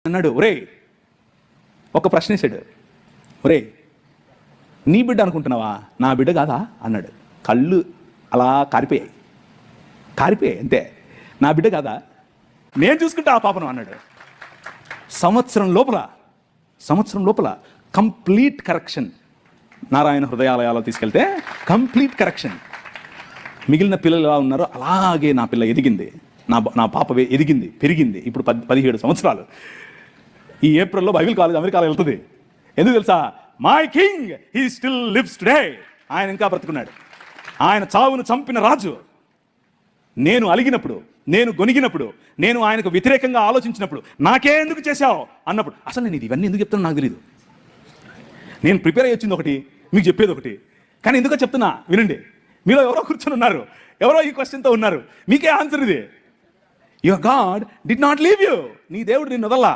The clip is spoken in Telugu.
అన్నాడు, ఒరే ఒక ప్రశ్న వేసాడు, ఒరే నీ బిడ్డ అనుకుంటున్నావా, నా బిడ్డ కాదా అన్నాడు. కళ్ళు అలా కారిపోయాయి అంతే. నా బిడ్డ కాదా, నేను చూసుకుంటా ఆ పాపను అన్నాడు. సంవత్సరం లోపల కంప్లీట్ కరెక్షన్. నారాయణ హృదయాలయాలో తీసుకెళ్తే కంప్లీట్ కరెక్షన్. మిగిలిన పిల్లలు ఎలా ఉన్నారో అలాగే నా పిల్ల ఎదిగింది, నా పాప ఎదిగింది, పెరిగింది. ఇప్పుడు 17 సంవత్సరాలు. ఈ ఏప్రిల్లో బైబిల్ కాలేజ్ అమెరికాలో వెళ్తుంది. ఎందుకు తెలుసా? My king he still lives today. ఆయన ఇంకా బ్రతుకున్నాడు. ఆయన చావును చంపిన రాజు. నేను అలిగినప్పుడు, నేను గొనిగినప్పుడు, నేను ఆయనకు వ్యతిరేకంగా ఆలోచించినప్పుడు, నాకే ఎందుకు చేశావు అన్నప్పుడు, అసలు నేను ఇవన్నీ ఎందుకు చెప్తున్నా నాకు తెలియదు. నేను ప్రిపేర్ అయ్యి వచ్చింది ఒకటి, మీకు చెప్పేది ఒకటి. కానీ ఎందుకో చెప్తున్నా వినండి. మీలో ఎవరో కూర్చొని ఉన్నారు, ఎవరో ఈ క్వశ్చన్తో ఉన్నారు. మీకే ఆన్సర్ ఇది. Your God did not leave you. నీ దేవుడు నిన్ను వదల్లా.